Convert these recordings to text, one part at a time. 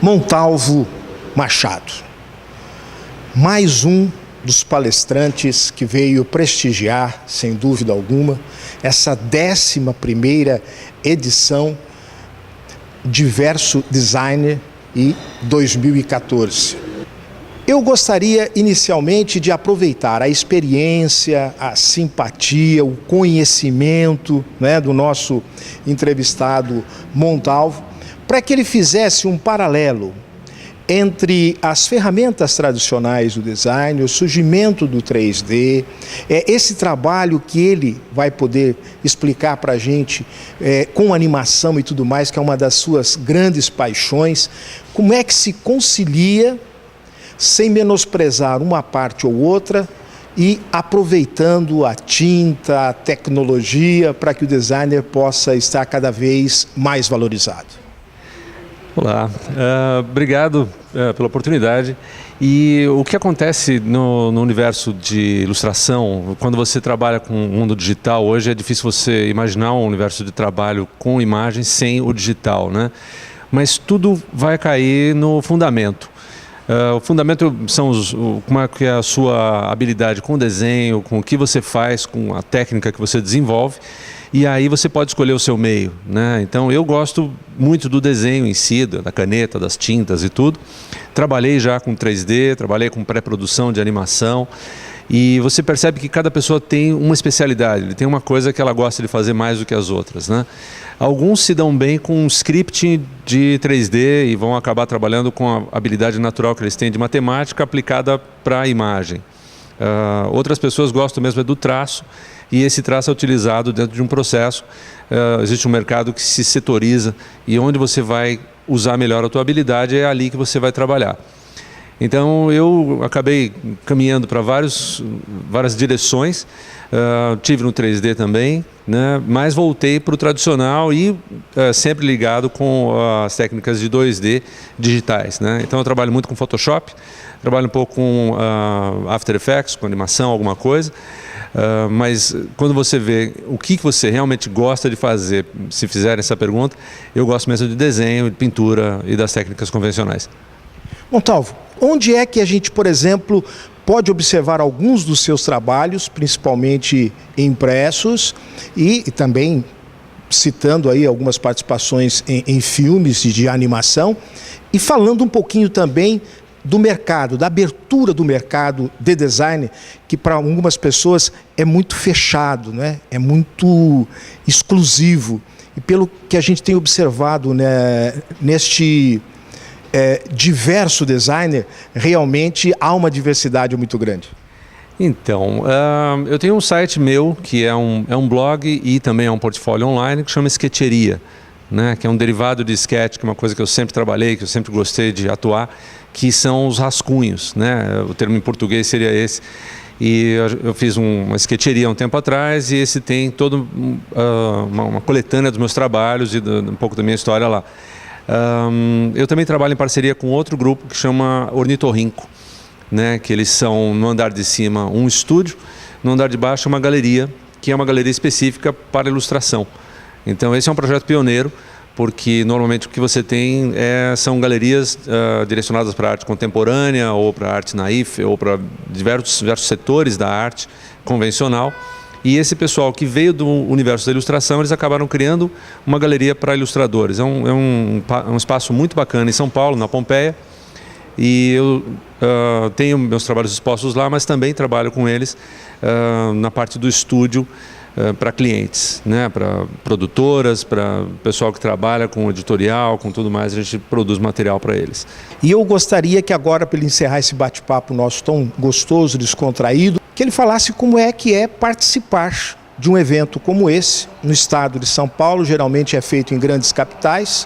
Montalvo Machado, mais um dos palestrantes que veio prestigiar, sem dúvida alguma, essa 11ª edição Diverso Designer e 2014. Eu gostaria inicialmente de aproveitar a experiência, a simpatia, o conhecimento, do nosso entrevistado Montalvo, para que ele fizesse um paralelo entre as ferramentas tradicionais do design, o surgimento do 3D, esse trabalho que ele vai poder explicar para a gente com animação e tudo mais, que é uma das suas grandes paixões, como é que se concilia sem menosprezar uma parte ou outra e aproveitando a tinta, a tecnologia, para que o designer possa estar cada vez mais valorizado. Olá, obrigado pela oportunidade. E o que acontece no universo de ilustração, quando você trabalha com o mundo digital, hoje é difícil você imaginar um universo de trabalho com imagens sem o digital, né? Mas tudo vai cair no fundamento. O fundamento são como é que é a sua habilidade com o desenho, com o que você faz, com a técnica que você desenvolve. E aí você pode escolher o seu meio, né? Então eu gosto muito do desenho em si, da caneta, das tintas e tudo. Trabalhei já com 3D, trabalhei com pré-produção de animação. E você percebe que cada pessoa tem uma especialidade, ele tem uma coisa que ela gosta de fazer mais do que as outras, né? Alguns se dão bem com script de 3D e vão acabar trabalhando com a habilidade natural que eles têm de matemática aplicada para a imagem. Outras pessoas gostam mesmo do traço, e esse traço é utilizado dentro de um processo. Existe um mercado que se setoriza, e onde você vai usar melhor a tua habilidade é ali que você vai trabalhar. Então eu acabei caminhando para várias direções, tive no 3D também, né? Mas voltei para o tradicional e sempre ligado com as técnicas de 2D digitais, né? Então eu trabalho muito com Photoshop, trabalho um pouco com After Effects, com animação, alguma coisa. Mas quando você vê o que você realmente gosta de fazer, se fizer essa pergunta, eu gosto mesmo de desenho, de pintura e das técnicas convencionais. Montalvo, onde é que a gente, por exemplo, pode observar alguns dos seus trabalhos, principalmente impressos, e também citando aí algumas participações em filmes de animação, e falando um pouquinho também do mercado, da abertura do mercado de design, que para algumas pessoas é muito fechado, né? É muito exclusivo. E pelo que a gente tem observado, né, neste diverso designer, realmente há uma diversidade muito grande. Então, eu tenho um site meu, que é um blog e também é um portfólio online, que chama Sketcheria, né? Que é um derivado de sketch, que é uma coisa que eu sempre trabalhei, que eu sempre gostei de atuar, que são os rascunhos, né? O termo em português seria esse. E eu fiz uma sketcheria há um tempo atrás, e esse tem toda uma coletânea dos meus trabalhos e um pouco da minha história lá. Eu também trabalho em parceria com outro grupo que chama Ornitorrinco, né? Que eles são, no andar de cima, um estúdio, no andar de baixo uma galeria, que é uma galeria específica para ilustração. Então esse é um projeto pioneiro, porque normalmente o que você tem são galerias direcionadas para a arte contemporânea, ou para a arte naif, ou para diversos setores da arte convencional. E esse pessoal que veio do universo da ilustração, eles acabaram criando uma galeria para ilustradores. É um espaço muito bacana em São Paulo, na Pompeia. E eu tenho meus trabalhos expostos lá, mas também trabalho com eles na parte do estúdio para clientes, né? Para produtoras, para pessoal que trabalha com editorial, com tudo mais, a gente produz material para eles. E eu gostaria que agora, para ele encerrar esse bate-papo nosso tão gostoso, descontraído, que ele falasse como é que é participar de um evento como esse, no estado de São Paulo, geralmente é feito em grandes capitais,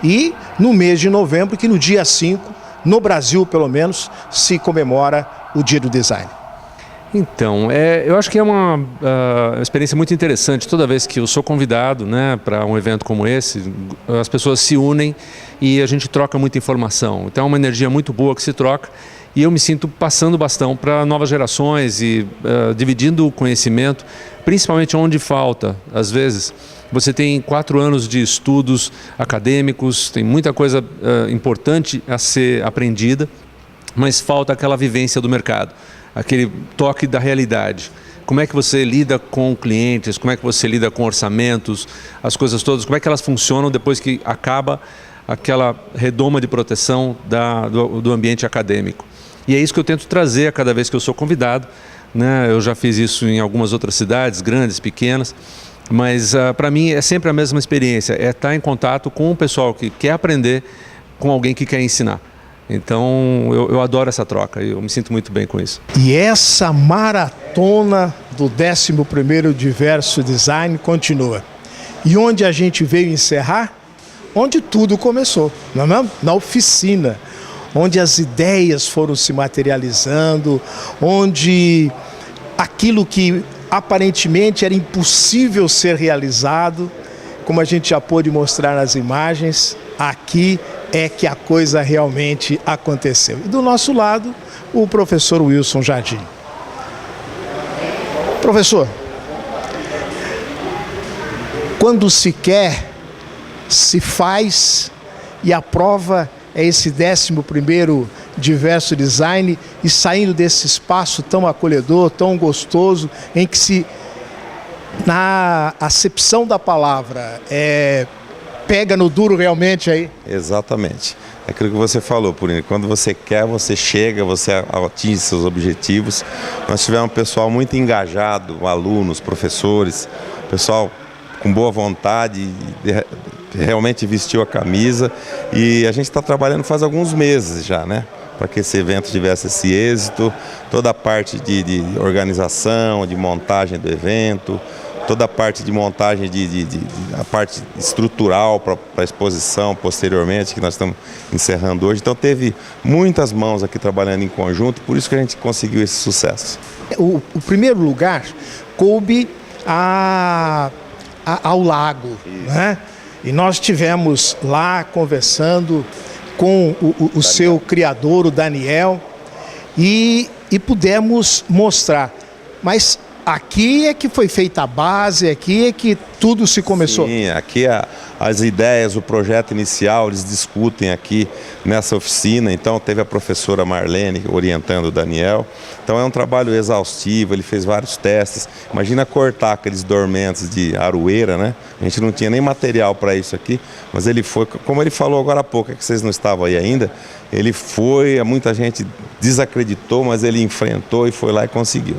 e no mês de novembro, que no dia 5, no Brasil pelo menos, se comemora o Dia do Design. Então, eu acho que é uma experiência muito interessante. Toda vez que eu sou convidado, né, para um evento como esse, as pessoas se unem e a gente troca muita informação. Então é uma energia muito boa que se troca, E eu me sinto passando o bastão para novas gerações e dividindo o conhecimento, principalmente onde falta. Às vezes, você tem 4 anos de estudos acadêmicos, tem muita coisa importante a ser aprendida, mas falta aquela vivência do mercado, aquele toque da realidade. Como é que você lida com clientes, como é que você lida com orçamentos, as coisas todas, como é que elas funcionam depois que acaba aquela redoma de proteção do ambiente acadêmico. E é isso que eu tento trazer a cada vez que eu sou convidado, né? Eu já fiz isso em algumas outras cidades, grandes, pequenas, mas para mim é sempre a mesma experiência, é estar em contato com o pessoal que quer aprender com alguém que quer ensinar. Então eu adoro essa troca, eu me sinto muito bem com isso. E essa maratona do 11º Diverso Design continua. E onde a gente veio encerrar? Onde tudo começou, não é mesmo? Na oficina, onde as ideias foram se materializando, onde aquilo que aparentemente era impossível ser realizado, como a gente já pôde mostrar nas imagens, aqui é que a coisa realmente aconteceu. E do nosso lado, o professor Wilson Jardim. Professor, quando se quer, se faz, e a prova é esse 11º Diverso Design, e saindo desse espaço tão acolhedor, tão gostoso, em que na acepção da palavra, pega no duro realmente aí. Exatamente. É aquilo que você falou, Purina. Quando você quer, você chega, você atinge seus objetivos. Nós tivemos um pessoal muito engajado, alunos, professores, pessoal com boa vontade, realmente vestiu a camisa. E a gente está trabalhando faz alguns meses já, né? Para que esse evento tivesse esse êxito, toda a parte de organização, de montagem do evento, toda a parte de montagem, a parte estrutural para a exposição posteriormente, que nós estamos encerrando hoje. Então teve muitas mãos aqui trabalhando em conjunto, por isso que a gente conseguiu esse sucesso. O primeiro lugar coube ao lago, né? E nós estivemos lá conversando com o seu criador, o Daniel, e pudemos mostrar. Mas aqui é que foi feita a base, aqui é que tudo se começou. Sim, aqui as ideias, o projeto inicial, eles discutem aqui nessa oficina. Então teve a professora Marlene orientando o Daniel. Então é um trabalho exaustivo, ele fez vários testes. Imagina cortar aqueles dormentos de aroeira, né? A gente não tinha nem material para isso aqui, mas ele foi, como ele falou agora há pouco, é que vocês não estavam aí ainda, ele foi, muita gente desacreditou, mas ele enfrentou e foi lá e conseguiu.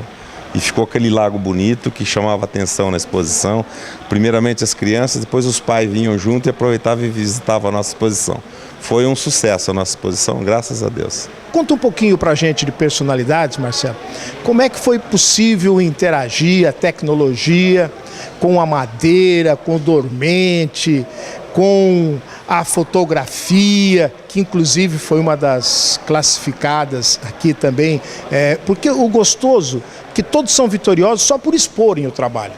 E ficou aquele lago bonito que chamava atenção na exposição. Primeiramente as crianças, depois os pais vinham junto e aproveitavam e visitavam a nossa exposição. Foi um sucesso a nossa exposição, graças a Deus. Conta um pouquinho pra gente de personalidades, Marcelo. Como é que foi possível interagir a tecnologia com a madeira, com o dormente, com a fotografia, que inclusive foi uma das classificadas aqui também, porque o gostoso que todos são vitoriosos só por exporem o trabalho.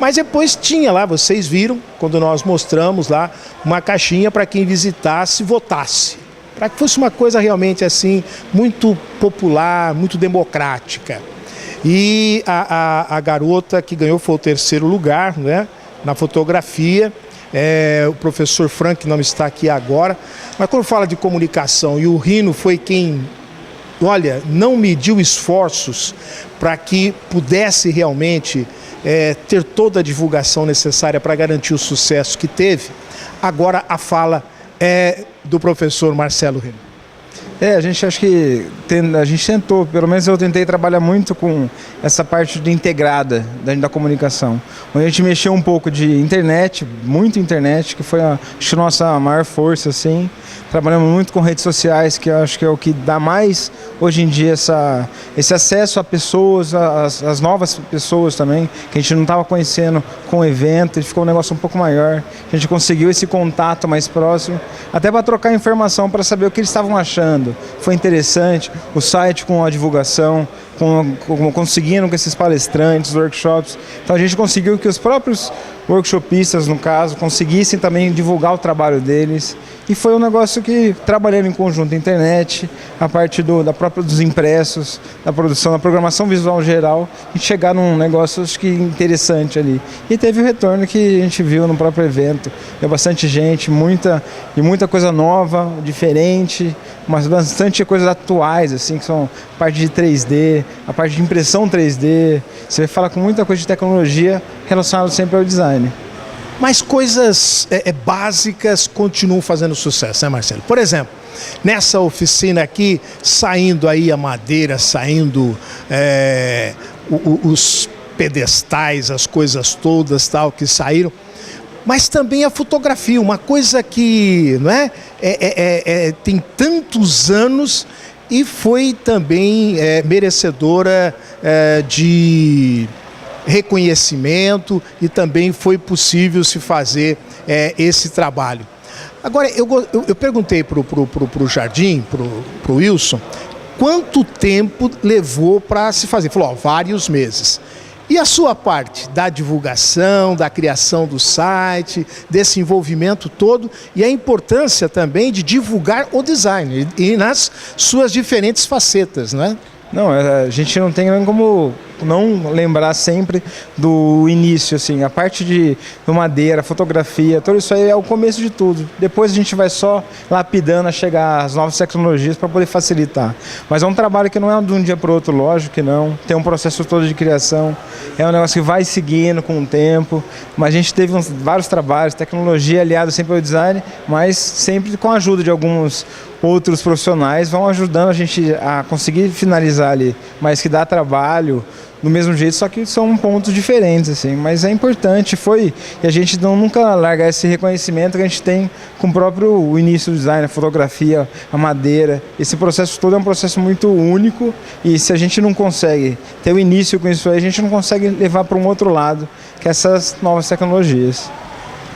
Mas depois tinha lá, vocês viram, quando nós mostramos lá, uma caixinha para quem visitasse, votasse. Para que fosse uma coisa realmente assim, muito popular, muito democrática. E a garota que ganhou foi o 3º lugar, né, na fotografia. O professor Frank não está aqui agora. Mas quando fala de comunicação, e o Rino foi quem, olha, não mediu esforços para que pudesse realmente ter toda a divulgação necessária para garantir o sucesso que teve. Agora a fala é do professor Marcelo Rino. A gente acho que a gente tentou, pelo menos eu tentei trabalhar muito com essa parte de integrada da comunicação. Onde a gente mexeu um pouco de internet, muito internet, que foi acho, a nossa maior força, assim. Trabalhamos muito com redes sociais, que eu acho que é o que dá mais hoje em dia esse acesso a pessoas, as novas pessoas também, que a gente não estava conhecendo com o evento, e ficou um negócio um pouco maior. A gente conseguiu esse contato mais próximo, até para trocar informação, para saber o que eles estavam achando. Foi interessante, o site com a divulgação, conseguindo com esses palestrantes, workshops. Então a gente conseguiu que os próprios workshopistas, no caso, conseguissem também divulgar o trabalho deles. E foi um negócio que, trabalhando em conjunto, internet, a parte dos impressos, da produção, da programação visual geral, e chegar num negócio, acho que interessante ali. E teve o retorno que a gente viu no próprio evento. Deu bastante gente, muita coisa nova, diferente, mas bastante coisas atuais, assim, que são a parte de 3D, a parte de impressão 3D. Você vai falar com muita coisa de tecnologia relacionada sempre ao design. Mas coisas básicas continuam fazendo sucesso, né, Marcelo? Por exemplo, nessa oficina aqui, saindo aí a madeira, saindo os pedestais, as coisas todas tal que saíram, mas também a fotografia, uma coisa que não tem tantos anos e foi também merecedora de reconhecimento, e também foi possível se fazer esse trabalho. Agora, eu perguntei para o Jardim, para o Wilson, quanto tempo levou para se fazer? Falou, vários meses. E a sua parte da divulgação, da criação do site, desse envolvimento todo, e a importância também de divulgar o design e nas suas diferentes facetas, não é? Não, a gente não tem como não lembrar sempre do início, assim, a parte de madeira, fotografia, tudo isso aí é o começo de tudo. Depois a gente vai só lapidando a chegar às novas tecnologias para poder facilitar. Mas é um trabalho que não é de um dia para o outro, lógico que não. Tem um processo todo de criação, é um negócio que vai seguindo com o tempo, mas a gente teve vários trabalhos, tecnologia aliada sempre ao design, mas sempre com a ajuda de alguns outros profissionais vão ajudando a gente a conseguir finalizar ali, mas que dá trabalho do mesmo jeito, só que são pontos diferentes, assim, mas é importante, e a gente nunca largar esse reconhecimento que a gente tem com o início do design, a fotografia, a madeira, esse processo todo é um processo muito único, e se a gente não consegue ter o início com isso aí, a gente não consegue levar para um outro lado, que é essas novas tecnologias.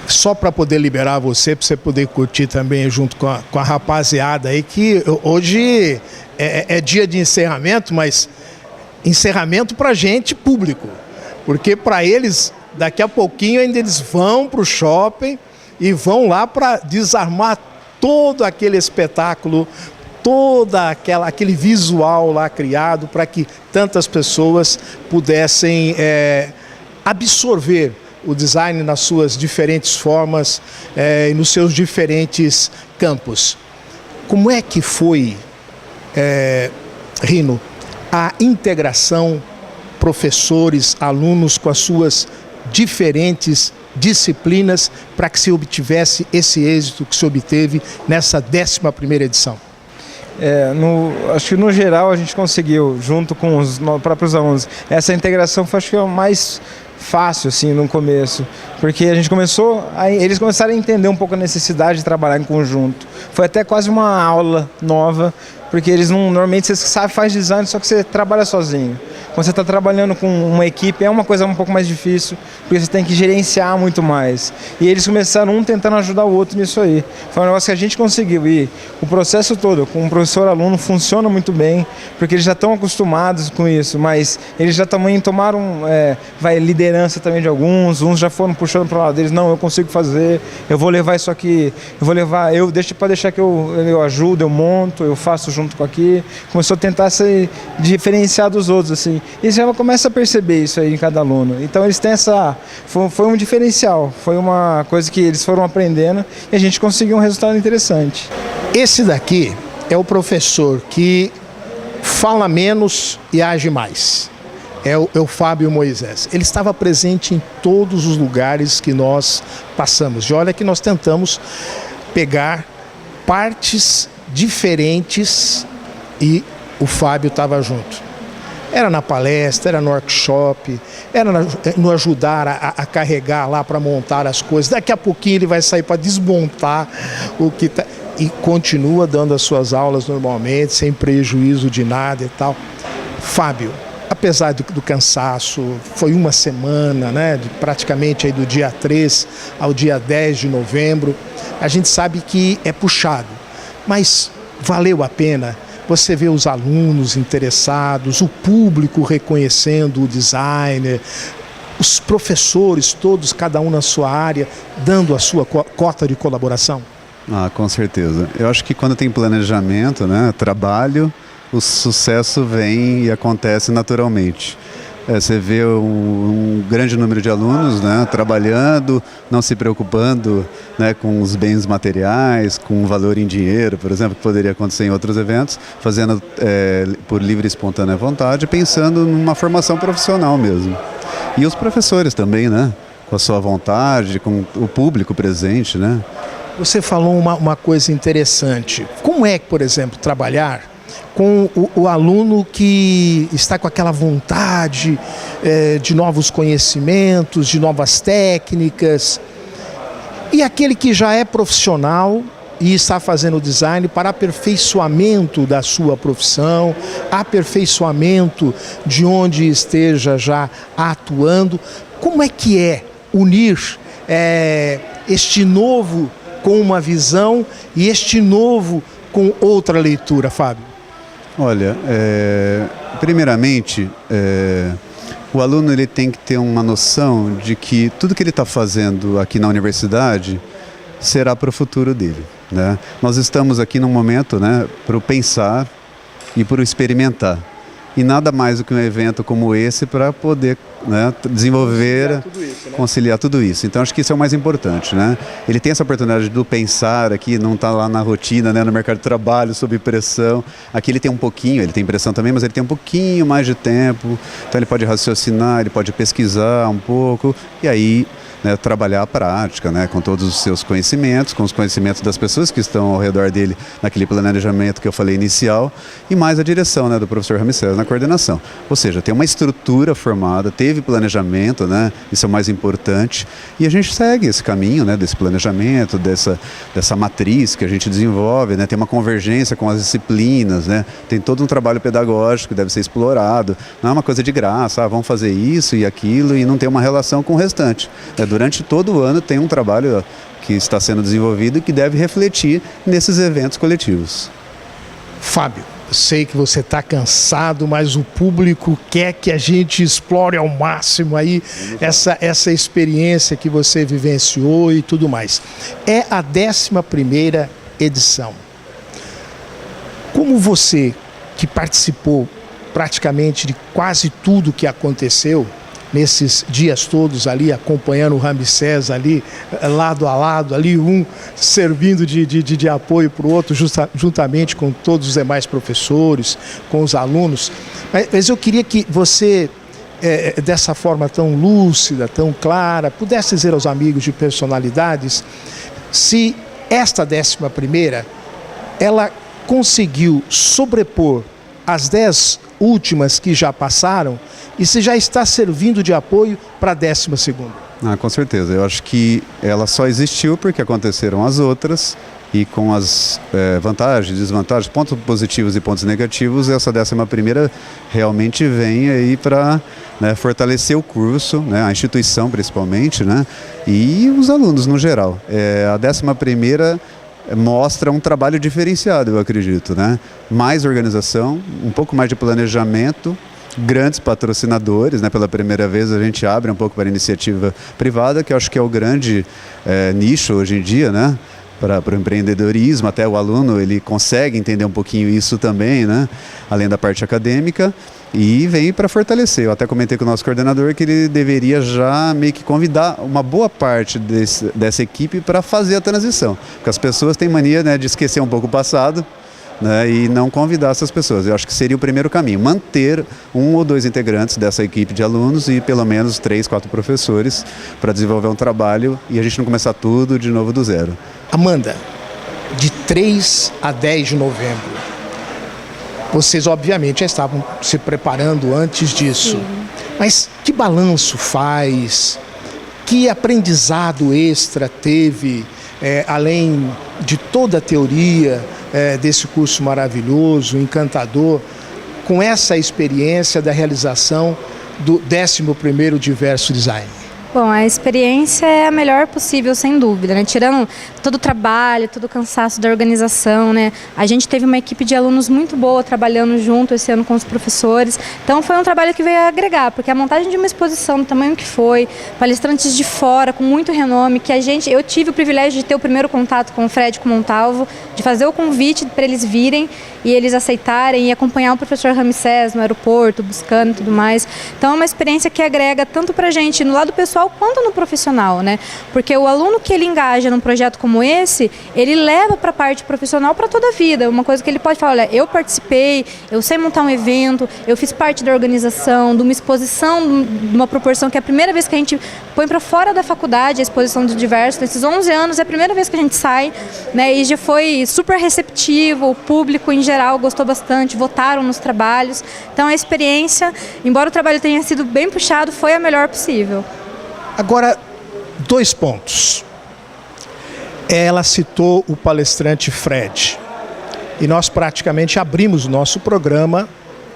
Só para poder liberar você, para você poder curtir também junto com a rapaziada aí, que hoje é dia de encerramento, mas encerramento para gente público, porque para eles, daqui a pouquinho ainda eles vão para o shopping e vão lá para desarmar todo aquele espetáculo, aquele visual lá criado para que tantas pessoas pudessem absorver o design nas suas diferentes formas e nos seus diferentes campos. Como é que foi, Rino, a integração professores, alunos com as suas diferentes disciplinas para que se obtivesse esse êxito que se obteve nessa 11ª edição? Acho que no geral a gente conseguiu, junto com os próprios alunos, essa integração foi, acho que, o mais fácil, assim, no começo, porque a gente eles começaram a entender um pouco a necessidade de trabalhar em conjunto. Foi até quase uma aula nova, porque eles normalmente você faz design, só que você trabalha sozinho. Quando você está trabalhando com uma equipe, é uma coisa um pouco mais difícil, porque você tem que gerenciar muito mais. E eles começaram tentando ajudar o outro nisso aí. Foi um negócio que a gente conseguiu. E o processo todo, com o professor-aluno, funciona muito bem, porque eles já estão acostumados com isso, mas eles já também tomaram liderança também de alguns, uns já foram puxando para o lado deles, não, eu consigo fazer, eu vou levar isso aqui, pode deixar que eu ajudo, eu monto, eu faço junto com aqui. Começou a tentar se diferenciar dos outros, assim. E já começa a perceber isso aí em cada aluno. Então eles têm foi um diferencial, foi uma coisa que eles foram aprendendo e a gente conseguiu um resultado interessante. Esse daqui é o professor que fala menos e age mais. É o Fábio Moisés. Ele estava presente em todos os lugares que nós passamos. E olha que nós tentamos pegar partes diferentes e o Fábio estava junto. Era na palestra, era no workshop, era no ajudar a carregar lá para montar as coisas. Daqui a pouquinho ele vai sair para desmontar o que está. E continua dando as suas aulas normalmente, sem prejuízo de nada e tal. Fábio, apesar do cansaço, foi uma semana, né, praticamente aí do dia 3 ao dia 10 de novembro. A gente sabe que é puxado, mas valeu a pena. você vê os alunos interessados, o público reconhecendo o designer, os professores todos, cada um na sua área, dando a sua cota de colaboração? Com certeza. Eu acho que quando tem planejamento, né, trabalho, o sucesso vem e acontece naturalmente. Você vê um grande número de alunos, né, trabalhando, não se preocupando, né, com os bens materiais, com o valor em dinheiro, por exemplo, que poderia acontecer em outros eventos, fazendo por livre e espontânea vontade, pensando numa formação profissional mesmo. E os professores também, né, com a sua vontade, com o público presente, né. Você falou uma coisa interessante. Como é que, por exemplo, trabalhar com o aluno que está com aquela vontade de novos conhecimentos, de novas técnicas, e aquele que já é profissional e está fazendo design para aperfeiçoamento da sua profissão, aperfeiçoamento de onde esteja já atuando? Como é que é unir este novo com uma visão e este novo com outra leitura, Fábio? Olha, primeiramente, o aluno ele tem que ter uma noção de que tudo que ele está fazendo aqui na universidade será para o futuro dele, né? Nós estamos aqui num momento, né, para o pensar e para o experimentar. E nada mais do que um evento como esse para poder, né, desenvolver, conciliar tudo isso. Então acho que isso é o mais importante, né? Ele tem essa oportunidade do pensar aqui, não está lá na rotina, né, no mercado de trabalho, sob pressão. Aqui ele tem um pouquinho, ele tem pressão também, mas ele tem um pouquinho mais de tempo. Então ele pode raciocinar, ele pode pesquisar um pouco e aí, né, trabalhar a prática, né, com todos os seus conhecimentos, com os conhecimentos das pessoas que estão ao redor dele naquele planejamento que eu falei inicial, e mais a direção, né, do professor Ramsés na coordenação. Ou seja, tem uma estrutura formada, teve planejamento, né, isso é o mais importante, e a gente segue esse caminho, né, desse planejamento, dessa matriz que a gente desenvolve, né, tem uma convergência com as disciplinas, né, tem todo um trabalho pedagógico que deve ser explorado, não é uma coisa de graça, vamos fazer isso e aquilo e não tem uma relação com o restante. Durante todo o ano tem um trabalho que está sendo desenvolvido e que deve refletir nesses eventos coletivos. Fábio, eu sei que você está cansado, mas o público quer que a gente explore ao máximo aí essa experiência que você vivenciou e tudo mais. É a 11ª edição. Como você, que participou praticamente de quase tudo que aconteceu, nesses dias todos ali, acompanhando o Ramsés ali, lado a lado, ali um servindo de apoio para o outro, juntamente com todos os demais professores, com os alunos. Mas eu queria que você, dessa forma tão lúcida, tão clara, pudesse dizer aos amigos de personalidades se esta 11ª, ela conseguiu sobrepor as 10 últimas que já passaram, e se já está servindo de apoio para a 12ª. Com certeza. Eu acho que ela só existiu porque aconteceram as outras e com as vantagens, desvantagens, pontos positivos e pontos negativos, essa 11ª realmente vem aí para, né, fortalecer o curso, né, a instituição principalmente, né, e os alunos no geral. A 11ª mostra um trabalho diferenciado, eu acredito, né? Mais organização, um pouco mais de planejamento, grandes patrocinadores, né? Pela primeira vez a gente abre um pouco para a iniciativa privada, que eu acho que é o grande nicho hoje em dia, né? Para o empreendedorismo, até o aluno ele consegue entender um pouquinho isso também, né? Além da parte acadêmica, e vem para fortalecer. Eu até comentei com o nosso coordenador que ele deveria já meio que convidar uma boa parte dessa equipe para fazer a transição, porque as pessoas têm mania, né, de esquecer um pouco o passado, né, e não convidar essas pessoas. Eu acho que seria o primeiro caminho, manter 1 ou 2 integrantes dessa equipe de alunos e pelo menos 3, 4 professores para desenvolver um trabalho e a gente não começar tudo de novo do zero. Amanda, de 3 a 10 de novembro, vocês obviamente já estavam se preparando antes disso. Sim. Mas que balanço faz? Que aprendizado extra teve, além de toda a teoria desse curso maravilhoso, encantador, com essa experiência da realização do 11º Diverso Design? Bom, a experiência é a melhor possível, sem dúvida, né? Tirando todo o trabalho, todo o cansaço da organização, né? A gente teve uma equipe de alunos muito boa trabalhando junto esse ano com os professores. Então foi um trabalho que veio a agregar, porque a montagem de uma exposição do tamanho que foi, palestrantes de fora, com muito renome, que eu tive o privilégio de ter o primeiro contato com o Fred e com o Montalvo, de fazer o convite para eles virem e eles aceitarem e acompanhar o professor Ramsés no aeroporto, buscando e tudo mais. Então é uma experiência que agrega tanto para a gente no lado pessoal quanto no profissional, né? Porque o aluno que ele engaja num projeto como esse, ele leva para a parte profissional para toda a vida. Uma coisa que ele pode falar, olha, eu participei, eu sei montar um evento, eu fiz parte da organização, de uma exposição, de uma proporção que é a primeira vez que a gente põe para fora da faculdade a exposição de diversos. Nesses 11 anos é a primeira vez que a gente sai, né? E já foi super receptivo, o público em geral gostou bastante, votaram nos trabalhos. Então a experiência, embora o trabalho tenha sido bem puxado, foi a melhor possível. Agora, 2 pontos. Ela citou o palestrante Fred. E nós praticamente abrimos o nosso programa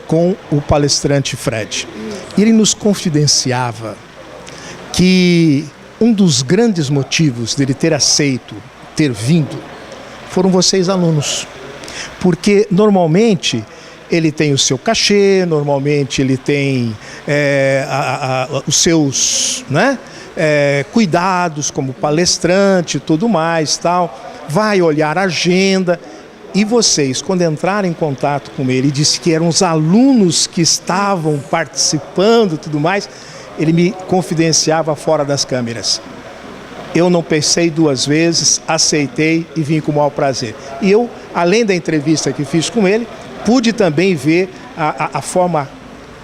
com o palestrante Fred. Ele nos confidenciava que um dos grandes motivos dele ter aceito, ter vindo, foram vocês alunos. Porque normalmente ele tem o seu cachê, normalmente ele tem os seus, né, cuidados como palestrante e tudo mais, tal, vai olhar a agenda. E vocês, quando entraram em contato com ele, disse que eram os alunos que estavam participando e tudo mais, ele me confidenciava fora das câmeras. Eu não pensei 2 vezes, aceitei e vim com o maior prazer. E eu, além da entrevista que fiz com ele, pude também ver a forma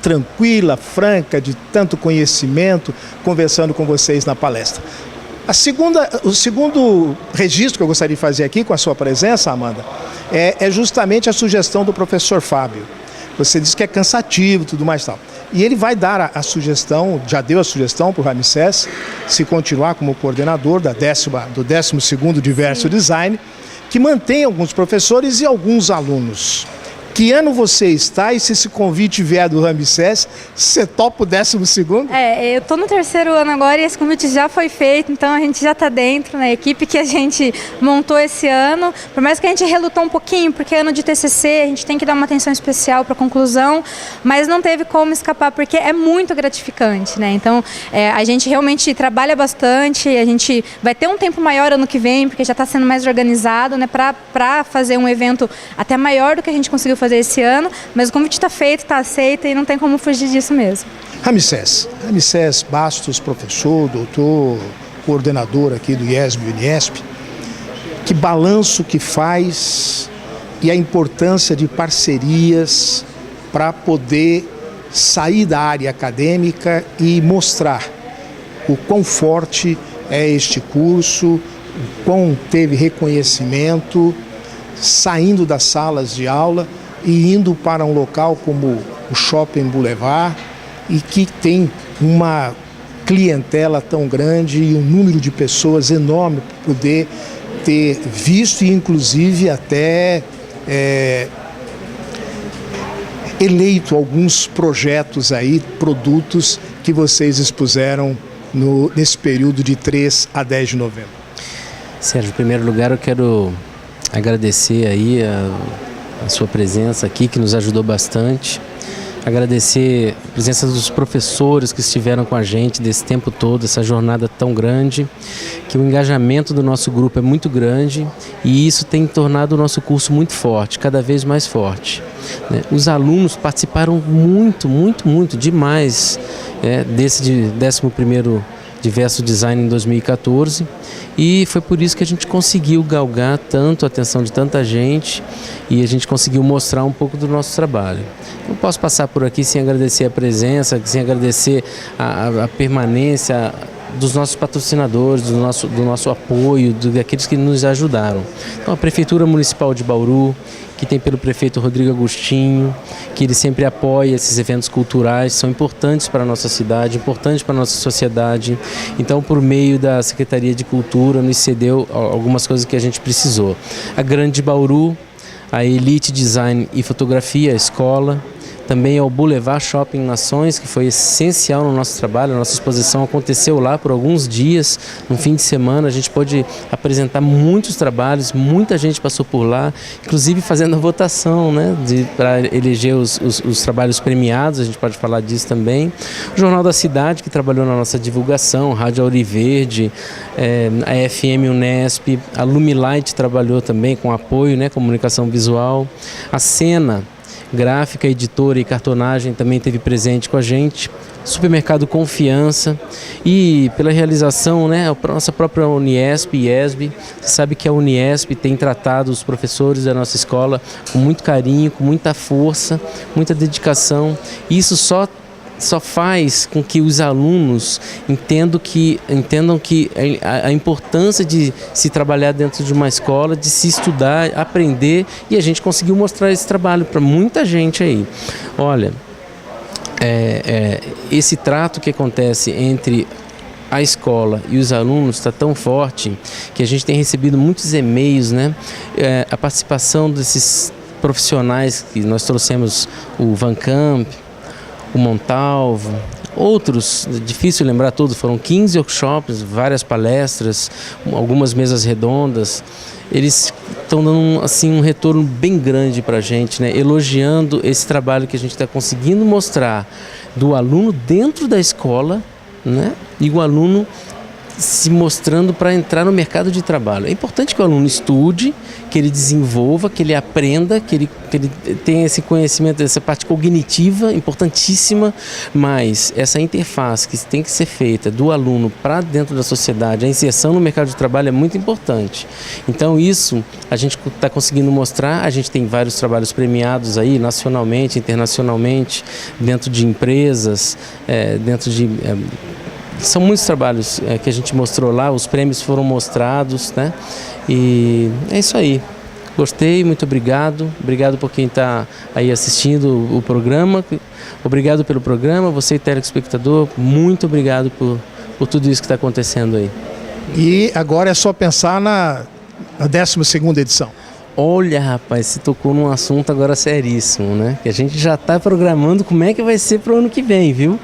tranquila, franca, de tanto conhecimento, conversando com vocês na palestra. O segundo registro que eu gostaria de fazer aqui com a sua presença, Amanda, é justamente a sugestão do professor Fábio. Você disse que é cansativo e tudo mais tal. E ele vai dar a sugestão, já deu a sugestão para o Ramsés, se continuar como coordenador do 12º Diverso Design, que mantém alguns professores e alguns alunos. Que ano você está e se esse convite vier do Ramsés, você topa o 12º? Eu estou no 3º ano agora e esse convite já foi feito, então a gente já está dentro na equipe que a gente montou esse ano. Por mais que a gente relutou um pouquinho, porque é ano de TCC, a gente tem que dar uma atenção especial para a conclusão, mas não teve como escapar, porque é muito gratificante, né? Então a gente realmente trabalha bastante, a gente vai ter um tempo maior ano que vem, porque já está sendo mais organizado, né, para fazer um evento até maior do que a gente conseguiu fazer esse ano, mas o convite está feito, está aceito e não tem como fugir disso mesmo. Ramsés Bastos, professor, doutor, coordenador aqui do IESB e Uniesp, que balanço que faz e a importância de parcerias para poder sair da área acadêmica e mostrar o quão forte é este curso, o quão teve reconhecimento, saindo das salas de aula e indo para um local como o Shopping Boulevard e que tem uma clientela tão grande e um número de pessoas enorme para poder ter visto e inclusive até eleito alguns projetos aí, produtos que vocês expuseram nesse período de 3 a 10 de novembro. Sérgio, em primeiro lugar eu quero agradecer aí a sua presença aqui, que nos ajudou bastante. Agradecer a presença dos professores que estiveram com a gente desse tempo todo, essa jornada tão grande, que o engajamento do nosso grupo é muito grande e isso tem tornado o nosso curso muito forte, cada vez mais forte. Os alunos participaram muito demais desse 11º Diverso Design em 2014 e foi por isso que a gente conseguiu galgar tanto a atenção de tanta gente e a gente conseguiu mostrar um pouco do nosso trabalho. Não posso passar por aqui sem agradecer a presença, sem agradecer a permanência dos nossos patrocinadores, do nosso apoio, daqueles que nos ajudaram. Então, a Prefeitura Municipal de Bauru, que tem pelo prefeito Rodrigo Agostinho, que ele sempre apoia esses eventos culturais, são importantes para a nossa cidade, importantes para a nossa sociedade. Então, por meio da Secretaria de Cultura, nos cedeu algumas coisas que a gente precisou. A Grande Bauru, a Elite Design e Fotografia, a escola, também ao Boulevard Shopping Nações, que foi essencial no nosso trabalho. A nossa exposição aconteceu lá por alguns dias, no fim de semana. A gente pôde apresentar muitos trabalhos, muita gente passou por lá, inclusive fazendo a votação, né, para eleger os trabalhos premiados, a gente pode falar disso também. O Jornal da Cidade, que trabalhou na nossa divulgação, Rádio Auriverde, a FM Unesp, a Lumilight trabalhou também com apoio, né, comunicação visual. A Cena Gráfica, editora e cartonagem também esteve presente com a gente. Supermercado Confiança e pela realização, né, a nossa própria Uniesp e IESB. Você sabe que a Uniesp tem tratado os professores da nossa escola com muito carinho, com muita força, muita dedicação. E isso só faz com que os alunos entendam que a importância de se trabalhar dentro de uma escola, de se estudar, aprender, e a gente conseguiu mostrar esse trabalho para muita gente aí. Olha, esse trato que acontece entre a escola e os alunos está tão forte que a gente tem recebido muitos e-mails, né? A participação desses profissionais que nós trouxemos, o Van Camp, o Montalvo, outros, difícil lembrar todos, foram 15 workshops, várias palestras, algumas mesas redondas. Eles estão dando assim, um retorno bem grande para a gente, né? Elogiando esse trabalho que a gente está conseguindo mostrar do aluno dentro da escola, né? E o aluno se mostrando para entrar no mercado de trabalho. É importante que o aluno estude, que ele desenvolva, que ele aprenda, que ele tenha esse conhecimento, essa parte cognitiva importantíssima, mas essa interface que tem que ser feita do aluno para dentro da sociedade, a inserção no mercado de trabalho é muito importante. Então isso a gente está conseguindo mostrar, a gente tem vários trabalhos premiados aí, nacionalmente, internacionalmente, dentro de empresas, dentro de... São muitos trabalhos que a gente mostrou lá, os prêmios foram mostrados, né? E é isso aí. Gostei, muito obrigado. Obrigado por quem está aí assistindo o programa. Obrigado pelo programa. Você, telespectador, muito obrigado por tudo isso que está acontecendo aí. E agora é só pensar na 12ª edição. Olha, rapaz, você tocou num assunto agora seríssimo, né? Que a gente já está programando como é que vai ser para o ano que vem, viu?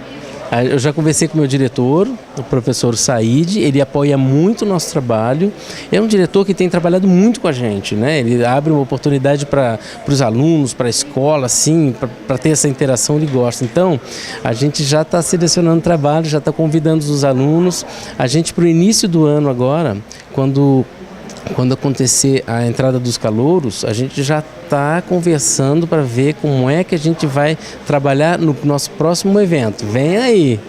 Eu já conversei com o meu diretor, o professor Said, ele apoia muito o nosso trabalho. É um diretor que tem trabalhado muito com a gente, né? Ele abre uma oportunidade para os alunos, para a escola, assim, para ter essa interação, ele gosta. Então, a gente já está selecionando trabalho, já está convidando os alunos. A gente, para o início do ano agora, quando acontecer a entrada dos calouros, a gente já está conversando para ver como é que a gente vai trabalhar no nosso próximo evento. Vem aí!